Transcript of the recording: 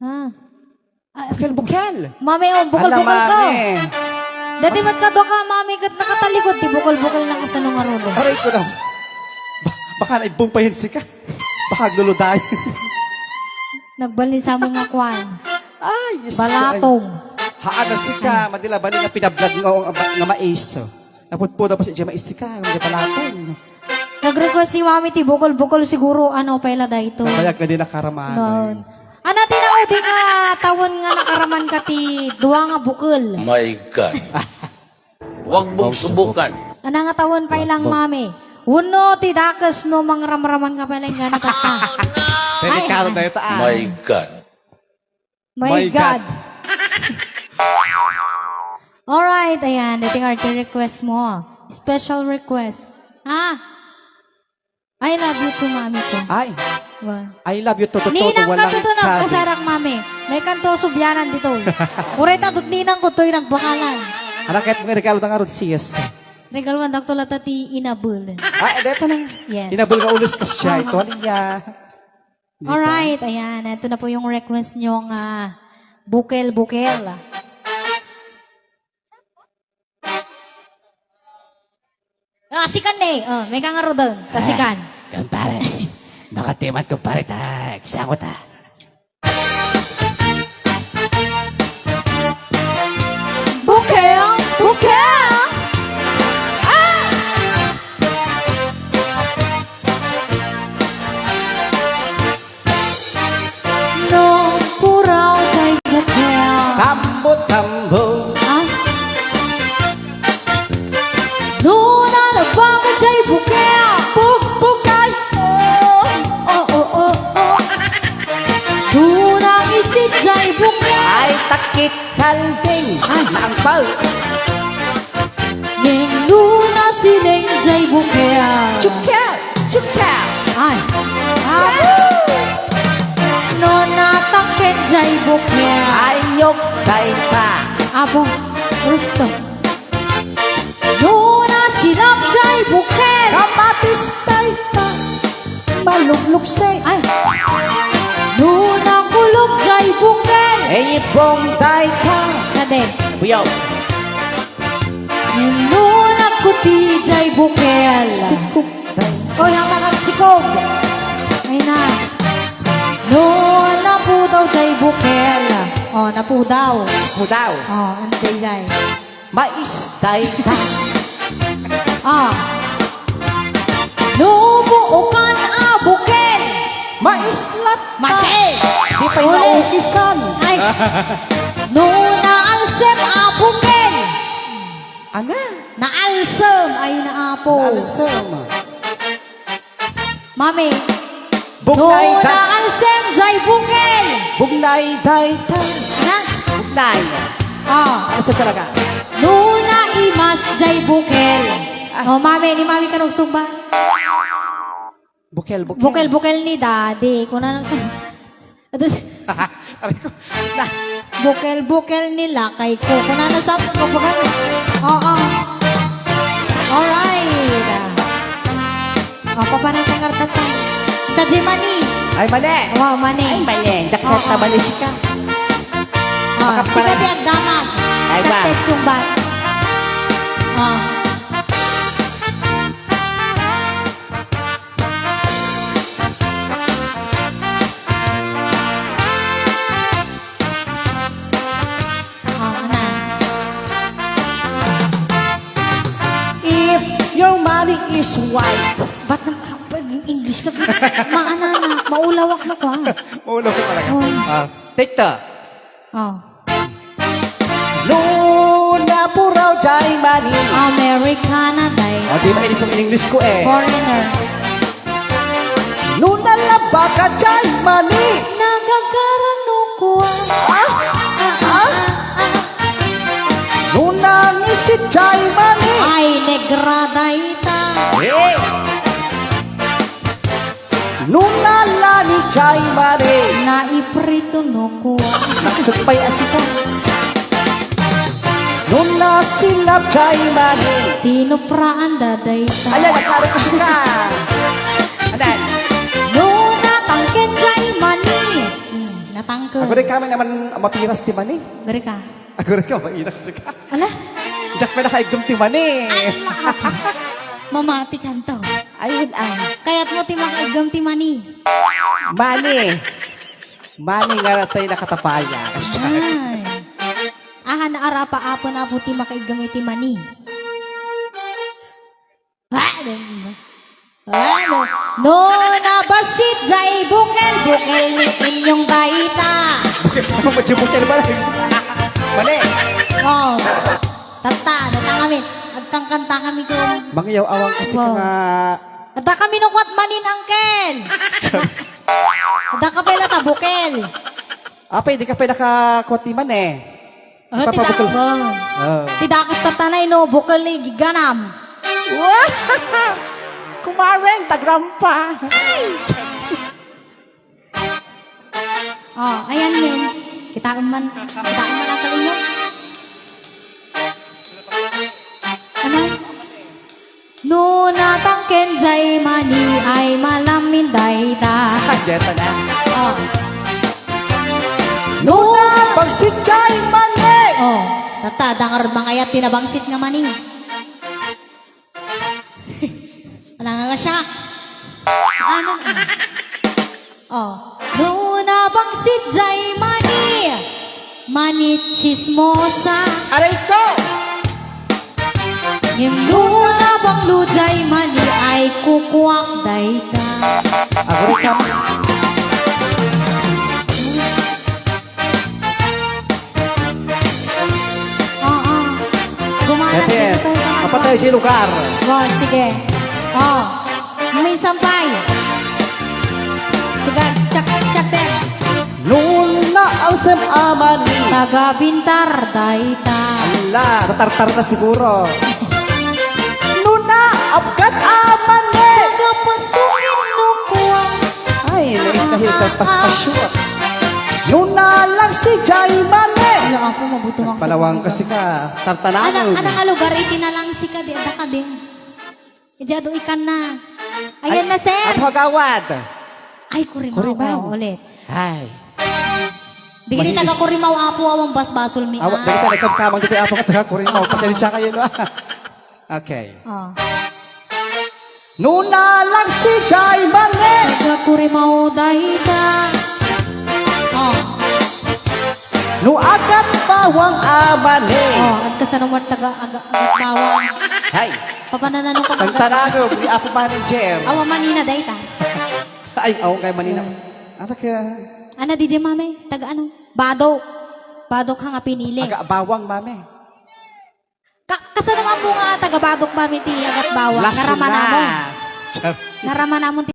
Ah. Bukal-bukal. Mami, oh, bukal-bukal ka. mami. Dati matkado ka, mami, kat nakatalikod, di bukal-bukal lang sa nung arulo. Aray ko lang. Baka naibong pa yun si ka. Baka gluludayin. Nagbalin sa mga kwan. Ay, yes. Balatong. Haano si ka. Madila bali nga pinablad nga mais. Naputpo daw pa si mais si ka. Nga palatong. Nag-request ni mami, ti bukal-bukal siguro, ano, paila da ito. Nabayag na din nakaraman. Noon. Ano, tinao, di nga, tawon nga nakaraman ka ti, duwa nga bukal. My God. Huwag mong subukan. Ano nga tawon pailang mami? Uno, ti dakas no, mga ramraman ka pailang nga nakata. Delikado na ito. My God. My God. Alright, ayan. Dating arte request mo. Special request. I love you too, mami ko. Ay, Wow. I love you to Ninang walang ka tutunog, kasi. kasarak mami. May kanto subyanan dito. Kureta dut ninang ko to'y nagbakalan. Anak, kahit mga regalo na nga ron siyas. Regalwan dak tulad ti inabul. Ay, dito na. Yes. Inabol nga ulos ka siya. Ito niya. Alright, ayan. Ito na po yung request nyo nga bukel-bukel. Kasikan eh. May kangaro doon. Kasikan. Kumpare, nakatimat kumpare ta, kisako ta. Bukel! Bukel! No, puraw tay bukel. Tambo-tambo. Ah? No, nalabang tay bukel. Bukbukay. Oh. Tunang isit tay bukel. Ay, takit kalding. Ay. Naangpal. Ning luna sining tay bukel. Chukya. Chukya. Ay. No, natangken tay bukel. Ayok tay ka. Abo, gusto. Nuna silap tay bukel. Kamatis tay ka. Malugluk-say. Ay. Nuna kulog tay bukel. Ibong tay ka. Kade. Buyaw. Nuna kuti tay bukel. Sikuk tay. Oy, hanggang nagsikog. Ay na. Nuna pudaw tay bukel. Oh, napudaw. Mudaw. Oh, antay tay. Mais tay ka. Ah. Lumuukan bukel. Mais lat. Mate. Di pa Uli. inaukisan. Ay. Nuna alsem bukel. Ana. Naalsem ay naapo. Alsam. Mami. Bugnay Nuna tay. alsem jay bukel. Bugnay tay tay. Na. Bugnay. Ah. Alsam talaga. Nuna imas jay bukel. Oh, mami, ni mami ka nagsumba. Bukel, bukel. Bukel-bukel ni daddy. Kung na nang sa... Aray ko. Na. Bukel-bukel nila kay ko. Kung na nang sa... Oo. Alright. O, papanang tangar tatang. Tadji mani. Ay, mali. Wow, mani. Ay, mali. Dakot Oo. na mali siya ka. Sika di agdamag. Ay, Sa ba? teksumbat. Oh. Na. If your money is white. Ba't English ka? Maana na. Maulawak na ko ah. Ulo ko talaga. Oh. Take the. Oh. Luna puraw jay money. Americana day. Di ba inis ang English ko eh. Foreigner. Luna laba ka jay money. Nagagarano ko Luna ngisit jay money. ay negrada ita. Eh. Luna lani jay money. Naiprito no ko. Nagsugpay asika. Luna silap jay money. Tinupraan daday ita. Ayan, naklaro ko siya ka. Ayan. Nuna tangken jay mani. katangke. Ako rin kami naman mapiras ti mani. Gari ka. Ako rin ka, mainak sa ka. Ala, Jack pa nakaigom ti mani. mamati kan to. Ayun ay. Kaya't mo ti makaigam ti mani. Mani. Mani nga tayo nakatapaya. Ay. Aha na arapa apo na po ti makaigam ti mani. Ano? No nabasit jay bukel ni inyong baita. Ano ba bukil ba lang? Mani. Oh. Tata, data kami. Agkang-kanta kami ko. Mangyaw awang kasi ka Wow. nga. Ada kami nukwat manin angkel. Ada ka pala ta bukel. Apay, di ka pa nakakuat ni man eh. Oh, Papabukol. tidak. Tidak kas tanay no bukel ni giganam. Kumareng, tagrampa. Oh, ayan yun. Kita man ang kalinyo. Ano? No natangken jay mani ay malamin dayda. Jeta na. Oh. Nuna, pagsitjay mani. Oh, tata dangar mangayat tinabangsit nga mani. Wala nga siya. Ano? Oh. Nuna bangsit jay mani. Mani chismosa. Aray ko. Nuna bang lujay mani ay kukuwak dayta. Ako rin ka. Oo. Gumanap Ete, dito ka. kapatay si lugar. Oh, sige. Oh. May sampay. Sige, siyak din. Nuna ang sem amani. Taga bintar dayta. Ala, tatartar na siguro. Nuna, apkat amani. Taga pasukin no kuwa. Ay, nahit paspasyon. Nuna lang si Jay mani. Wala ako mabuto ang Palawang kasi ka, tartananon. Anang nga lugar iti na lang si ka di ada ka din. Ijado ikan na. Ayan na sir. Ano hagawad? Ay kurimaw. Kurimaw. Oh, ulit. Ay. Di kini taga kurimaw apo awang basbasol mi. Awa, dahil tayo nagkamang dito ako kataga ko rin mo. Pasensya kayo, no? Okay. Oh. Nuna lang si Jay mani. Taga kurimaw dahita. Oh. No akat bawang amani. Oh, at kasanumar taga agat bawang. Hay, Papananano ka ang tanago, ni Apo Manager. Awa manina dahita. Ay, ako kay Manina. Ano ka? Ana DJ mame, taga ano? Bado. Bado ka nga pinili. Aga bawang, mami. Kasanumar po nga taga badok mame ti agat bawang. Lasso Naraman na. mo. Char. Naraman namon